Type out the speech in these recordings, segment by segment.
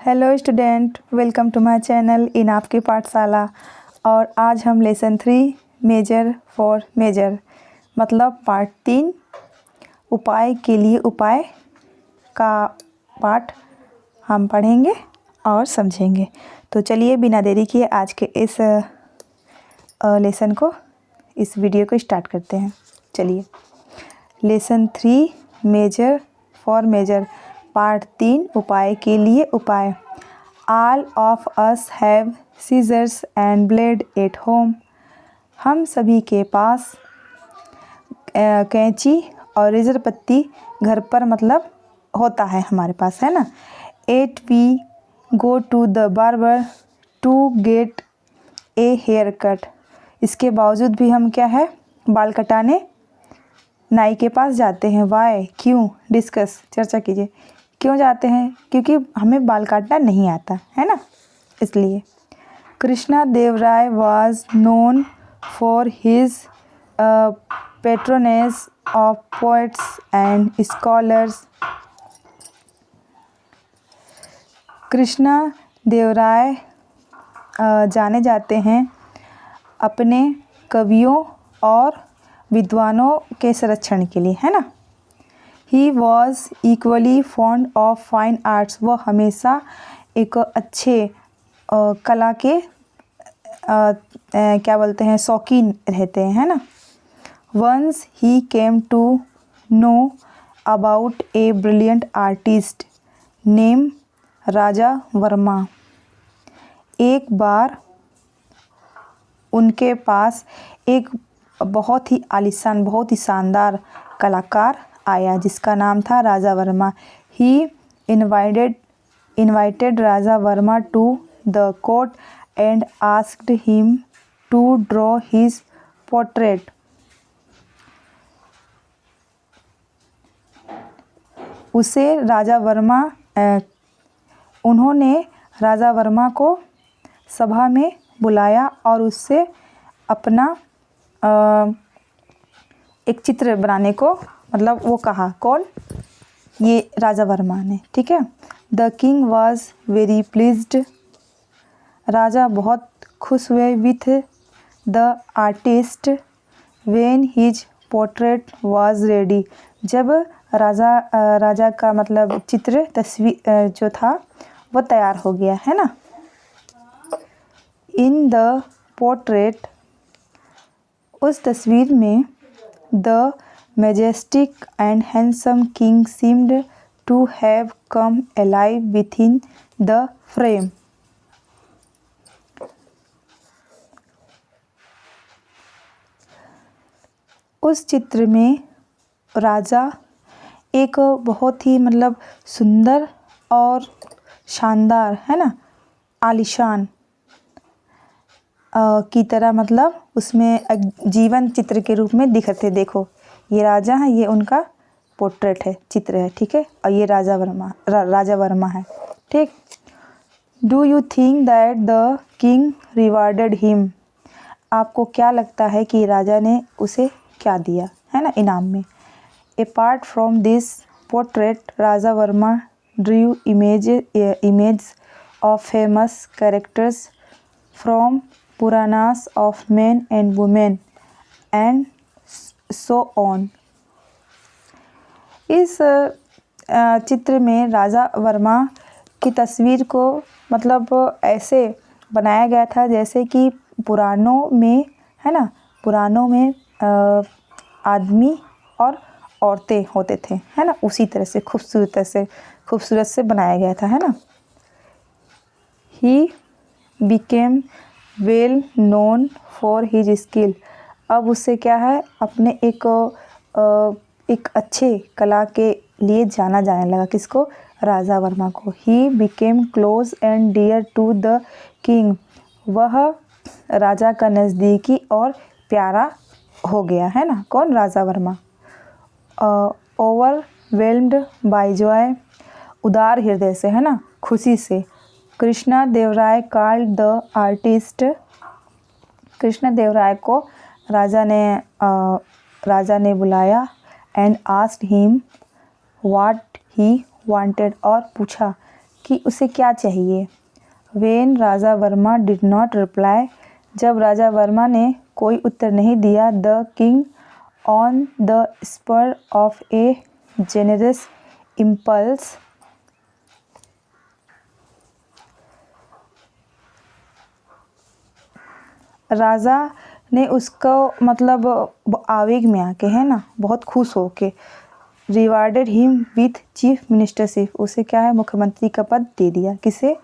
Hello student, welcome to my channel in Aapki Pathshala. और आज हम लेसन 3 मेजर फॉर मेजर मतलब पार्ट 3 उपाय के लिए उपाय का पाठ हम पढ़ेंगे और समझेंगे। तो चलिए बिना देरी किए आज के इस लेसन को इस वीडियो को स्टार्ट करते हैं। चलिए, lesson 3 measure for measure part 3 उपाय के लिए उपाय। All of us have scissors and blade at home. हम सभी के पास कैंची और रेजर पत्ती घर पर मतलब होता है, हमारे पास है ना। 8 we go to the barber to get a haircut. इसके बावजूद भी हम क्या है, बाल कटाने नाई के पास जाते हैं। वाई, क्यों, डिस्कस, चर्चा कीजिए। क्यों जाते हैं? क्योंकि हमें बाल काटना नहीं आता है ना, इसलिए। Krishna Dev Rai was known for his patronage of poets and scholars. Krishna Dev Rai जाने जाते हैं अपने कवियों और विद्वानों के संरक्षण के लिए, है ना। He was equally fond of fine arts. वह हमेशा एक अच्छे कला के क्या बोलते हैं, शौकीन रहते हैं, है ना। Once he came to know about a brilliant artist name Raja Varma. एक बार उनके पास एक बहुत ही आलीशान, बहुत ही शानदार कलाकार आया जिसका नाम था Raja Varma. He invited Raja Varma to the court and asked him to draw his portrait. उन्होंने राजा वर्मा को सभा में बुलाया और उससे अपना एक चित्र बनाने को मतलब वो कहा। कौन? ये राजा वर्मा ने, ठीक है। The king was very pleased. राजा बहुत खुश हुए with the artist when his portrait was ready. जब राजा का मतलब चित्र, तस्वीर जो था वो तैयार हो गया, है ना। इन द पोर्ट्रेट, उस तस्वीर में, the majestic and handsome king seemed to have come alive within the frame. उस चित्र में राजा एक बहुत ही मतलब सुंदर और शानदार, है ना, आलीशान की तरह मतलब उसमें जीवन चित्र के रूप में दिखते। देखो, ये राजा है, ये उनका पोर्ट्रेट है, चित्र है, ठीक है। और ये राजा वर्मा है, ठीक। Do you think that the king rewarded him. आपको क्या लगता है कि राजा ने उसे क्या दिया, है ना, इनाम में। Apart from this portrait Raja Verma Drew image of famous characters from Puranas of men and women and so on। इस चित्र में राजा वर्मा की तस्वीर को मतलब ऐसे बनाया गया था जैसे कि पुराणों में, है ना, पुराणों में आदमी और औरतें होते थे, है ना, उसी तरह से खूबसूरत से बनाया गया था, है ना। He became well known for his skill. अब उससे क्या है, अपने एक अच्छे कला के लिए जाना जाने लगा। किसको? राजा वर्मा को। He became close and dear to the king. वह राजा का नज़दीकी और प्यारा हो गया, है ना। कौन? Raja Verma. Overwhelmed bye Joy, उदार हृदय से, है ना, खुशी से। कृष्णा देव राय कॉल्ड द आर्टिस्ट। कृष्ण देव राय को राजा ने बुलाया। And asked him what he wanted, और पूछा कि उसे क्या चाहिए। When Raja Verma did not reply, जब राजा वर्मा ने कोई उत्तर नहीं दिया, the king on the spur of a generous impulse राजा ने उसको मतलब आवेग में आके, है ना, बहुत खुश होके rewarded him with chief ministership, उसे क्या है, मुख्यमंत्री का पद दे दिया। किसे?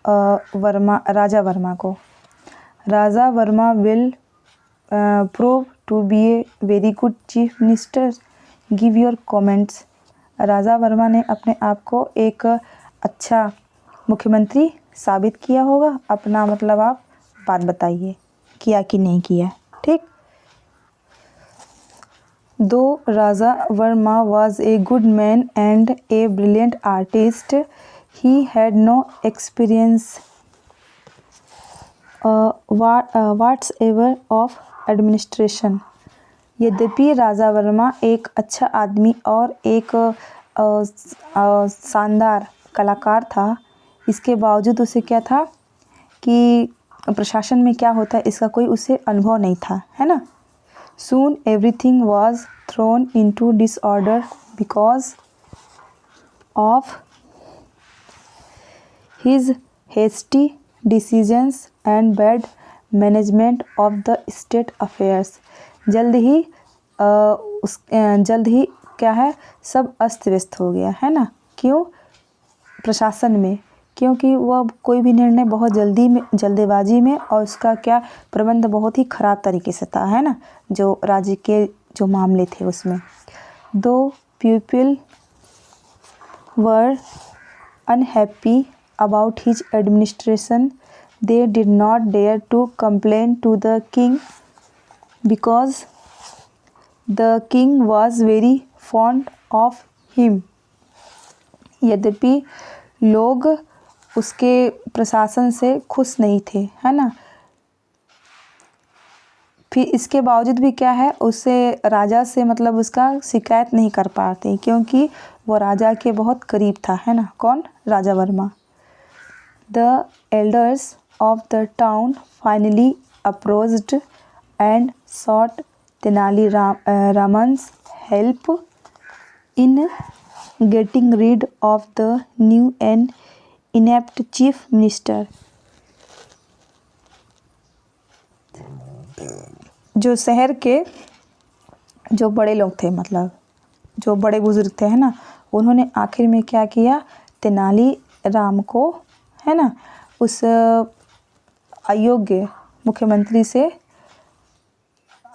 राजा वर्मा को। Raja Verma will prove to be a very good chief minister, give your comments. Raja Verma ने अपने आप को एक अच्छा मुख्यमंत्री साबित किया होगा, अपना मतलब आप बात बताइए, किया कि नहीं किया। ठीक। दो राजा Verma was a good man and a brilliant artist, he had no experience whatsoever of administration। यद्यपि राजा वर्मा एक अच्छा आदमी और एक शानदार कलाकार था, इसके बावजूद उसे क्या था कि प्रशासन में क्या होता है इसका कोई उसे अनुभव नहीं था, है ना। Soon everything was thrown into disorder because of his hasty decisions and bad management of the state affairs। जल्द ही क्या है, सब अस्त व्यस्त हो गया, है ना। क्यों? प्रशासन में, क्योंकि वह कोई भी निर्णय बहुत जल्दीबाजी में, और उसका क्या प्रबंध बहुत ही ख़राब तरीके से था, है ना, जो राज्य के जो मामले थे उसमें। Though people were unhappy about his administration, they did not dare to complain to the king because the king was very fond of him. यद्यपि लोग उसके प्रशासन से खुश नहीं थे, है ना, फिर इसके बावजूद भी क्या है, उसे राजा से मतलब उसका शिकायत नहीं कर पाते, क्योंकि वो राजा के बहुत करीब था, है ना। कौन? Raja Verma. The elders of the town finally approached and sought Tenali Raman's help in getting rid of the new and inept chief minister. जो शहर के जो बड़े लोग थे, मतलब जो बड़े बुजुर्ग थे, है ना, उन्होंने आखिर में क्या किया, तेनाली राम को, है ना, उस अयोग्य मुख्यमंत्री से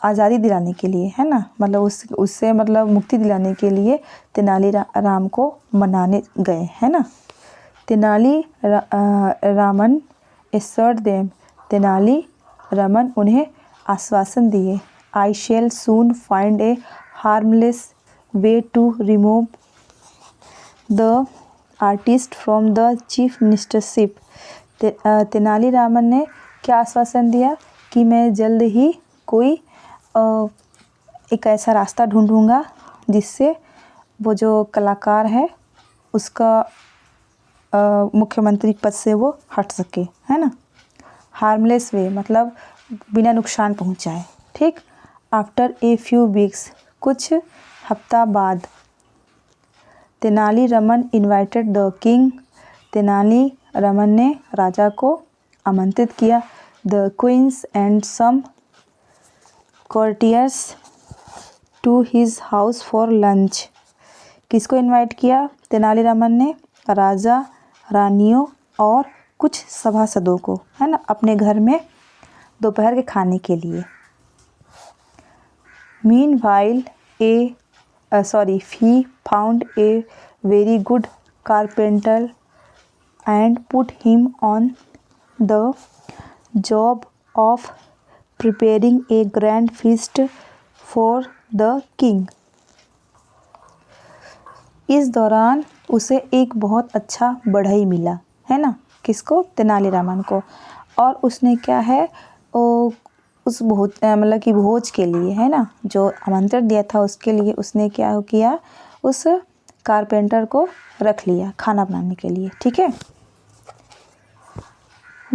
आज़ादी दिलाने के लिए, है ना, मतलब उससे मतलब मुक्ति दिलाने के लिए तेनाली राम को मनाने गए, है ना। तेनाली रामन एसर्ट देम, तेनाली रामन उन्हें आश्वासन दिए, I shall soon find a harmless way to remove the artist from the chief ministership. Tenali Raman ने क्या आश्वासन दिया कि मैं जल्द ही कोई एक ऐसा रास्ता ढूंढूंगा जिससे वो जो कलाकार है उसका मुख्यमंत्री पद से वो हट सके, है ना। हार्मलेस वे मतलब बिना नुकसान पहुंचाए। ठीक। आफ्टर ए फ्यू वीक्स, कुछ हफ्ता बाद, Tenali Raman invited the king, Tenali Raman ने राजा को आमंत्रित किया, the queens and some courtiers to his house for lunch। किसको इनवाइट किया? तेनालीरामन ने राजा, रानियों और कुछ सभासदों को, है ना, अपने घर में दोपहर के खाने के लिए। Meanwhile he found a very good carpenter and put him on the job of preparing a grand feast for the king। इस दौरान उसे एक बहुत अच्छा बढ़ई मिला, है ना, किसको? तेनालीरामन को। और उसने क्या है, उस मतलब कि भोज के लिए, है ना, जो आमंत्रण दिया था उसके लिए उसने क्या किया, उस कारपेंटर को रख लिया खाना बनाने के लिए, ठीक है।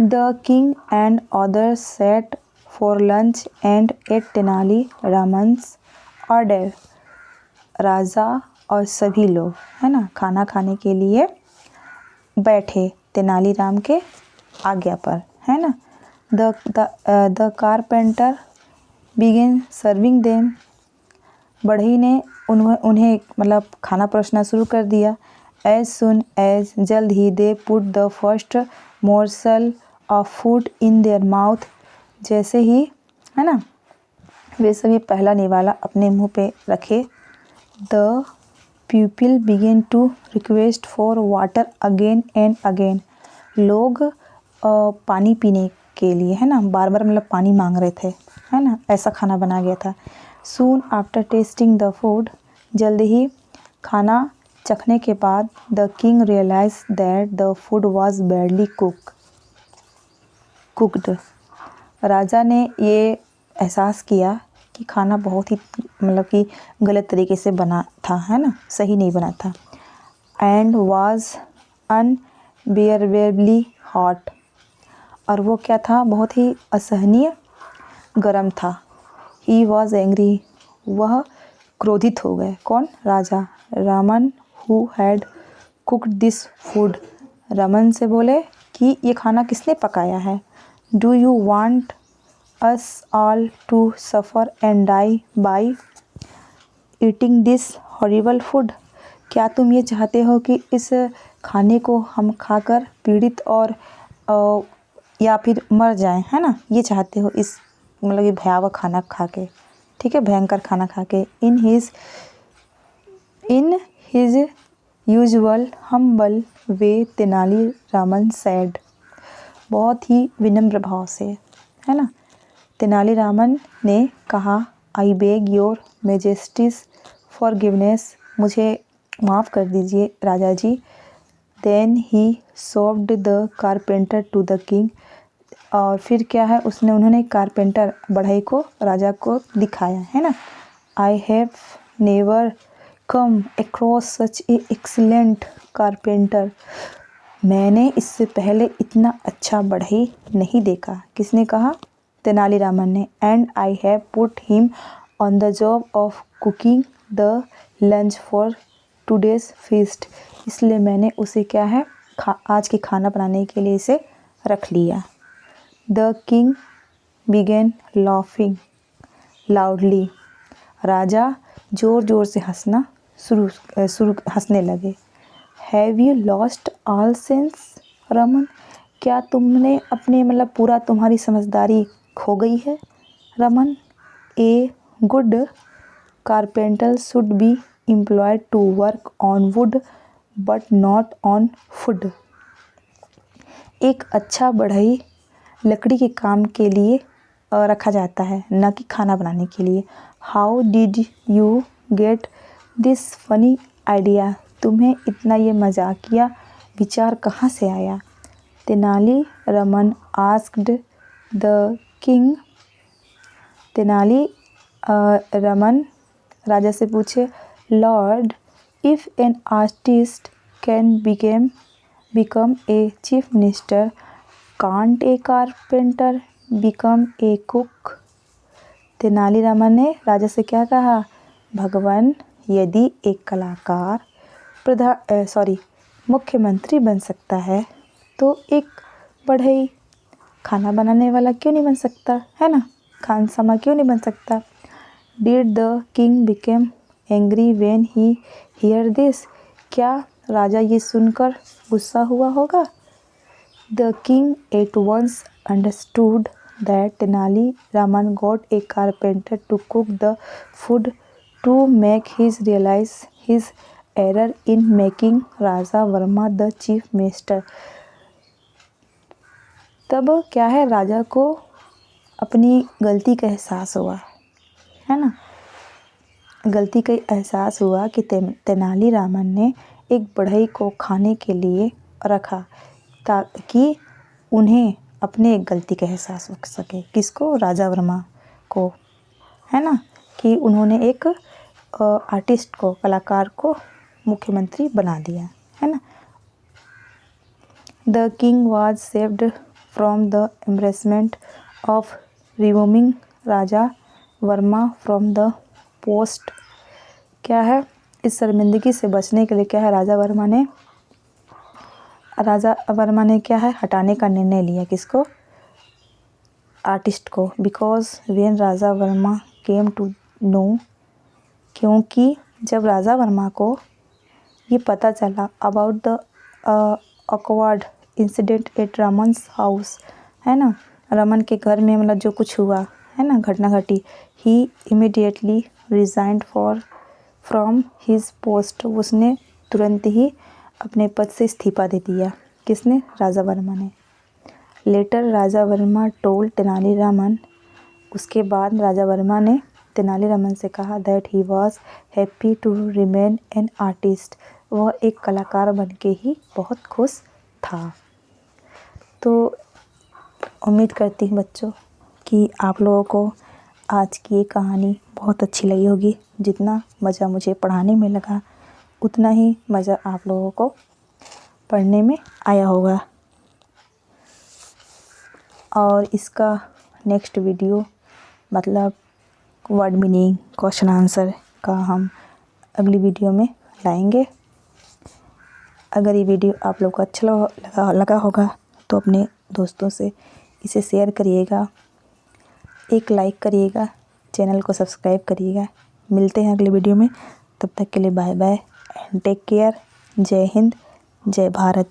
The king and others set for lunch and at Tenali Raman's order. राजा और सभी लोग, है ना, खाना खाने के लिए बैठे तेनालीराम के आज्ञा पर, है ना। The carpenter began serving them. बढ़ई ने उन्हें मतलब खाना परोसना शुरू कर दिया। एज सुन एज, जल्द ही, they put the first morsel of food in their mouth, जैसे ही, है ना, वे सभी पहला निवाला अपने मुंह पे रखे। The people began to request for water again and again. लोग पानी पीने के लिए, है ना, बार बार मतलब पानी मांग रहे थे, है ना, ऐसा खाना बना गया था। Soon after tasting the food, जल्द ही खाना चखने के बाद, the king realise that the food was badly cooked. राजा ने ये एहसास किया कि खाना बहुत ही मतलब कि गलत तरीके से बना था, है ना, सही नहीं बना था। एंड वॉज अनबियरेबली हॉट, और वो क्या था, बहुत ही असहनीय गर्म था। ही वॉज एंग्री, वह क्रोधित हो गए। कौन? राजा। Raman who had cooked this food, Raman से बोले कि ये खाना किसने पकाया है। Do you want us all to suffer and die by eating this horrible food, क्या तुम ये चाहते हो कि इस खाने को हम खाकर पीड़ित और या फिर मर जाएं, है ना, ये चाहते हो इस मतलब ये भयावह खाना खा के, ठीक है, भयंकर खाना खा के। In his usual humble way, Tenali Raman sad, बहुत ही विनम्र भाव से, है ना, तेनालीरामन ने कहा, I beg your majesty's forgiveness, मुझे माफ़ कर दीजिए राजा जी। Then he showed the carpenter to the king, और फिर क्या है, उन्होंने कारपेंटर बढ़ई को राजा को दिखाया, है ना। I have never come across such A excellent carpenter, मैंने इससे पहले इतना अच्छा बढ़ई नहीं देखा। किसने कहा? तेनालीरामन ने। And I have put him on the job of cooking the lunch for today's feast, इसलिए मैंने उसे क्या है आज के खाना बनाने के लिए इसे रख लिया। The king began laughing loudly, राजा ज़ोर ज़ोर से हंसना हंसने लगे। Have you lost all sense Raman, क्या तुमने अपने मतलब पूरा तुम्हारी समझदारी खो गई है Raman. A good carpenter should be employed to work on wood but not on food, एक अच्छा बढ़ई लकड़ी के काम के लिए रखा जाता है, न कि खाना बनाने के लिए। How did you get this funny idea, तुम्हें इतना ये मजाकिया विचार कहाँ से आया। Tenali Raman asked the king, Tenali Raman राजा से पूछे, lord, if an artist can become a chief minister, can't a carpenter become a cook. Tenali Raman ने राजा से क्या कहा, भगवान, यदि एक कलाकार मुख्यमंत्री बन सकता है तो एक बढ़ई खाना बनाने वाला क्यों नहीं बन सकता, है ना, खानसामा क्यों नहीं बन सकता। Did the king became angry when he hear this, क्या राजा ये सुनकर गुस्सा हुआ होगा। The king at once understood that Tenaliraman got a carpenter to cook the food to make his realise his error in making Raja Verma the chief minister. तब क्या है, राजा को अपनी गलती का एहसास हुआ, है ना, गलती का एहसास हुआ कि तेनालीरामन ने एक बढ़ई को खाने के लिए रखा ताकि उन्हें अपने एक गलती का एहसास हो सके। किसको? राजा वर्मा को, है ना, कि उन्होंने एक आर्टिस्ट को, कलाकार को मुख्यमंत्री बना दिया, है है ना। The king was saved from the embarrassment of removing Raja Verma from the post. क्या है, इस शर्मिंदगी से बचने के लिए क्या है, राजा वर्मा ने क्या है, हटाने का निर्णय लिया। किसको, आर्टिस्ट को। Because when Raja Verma came to know, क्योंकि जब राजा वर्मा को ये पता चला about the awkward incident at Raman's house, है ना, रमन के घर में मतलब जो कुछ हुआ है ना, घटना घटी, he immediately resigned from his post, उसने तुरंत ही अपने पद से इस्तीफा दे दिया। किसने, राजा वर्मा ने। लेटर राजा वर्मा टोल्ड तेनालीरामन, उसके बाद राजा वर्मा ने तेनालीरामन से कहा that he was happy to remain an artist, वह एक कलाकार बन के ही बहुत खुश था। तो उम्मीद करती हूँ बच्चों कि आप लोगों को आज की ये कहानी बहुत अच्छी लगी होगी। जितना मज़ा मुझे पढ़ाने में लगा उतना ही मज़ा आप लोगों को पढ़ने में आया होगा। और इसका नेक्स्ट वीडियो मतलब वर्ड मीनिंग, क्वेश्चन आंसर का हम अगली वीडियो में लाएंगे। अगर ये वीडियो आप लोग को अच्छा लगा होगा तो अपने दोस्तों से इसे शेयर करिएगा, एक लाइक करिएगा, चैनल को सब्सक्राइब करिएगा। मिलते हैं अगले वीडियो में, तब तक के लिए bye bye and take care. जय हिंद, जय भारत।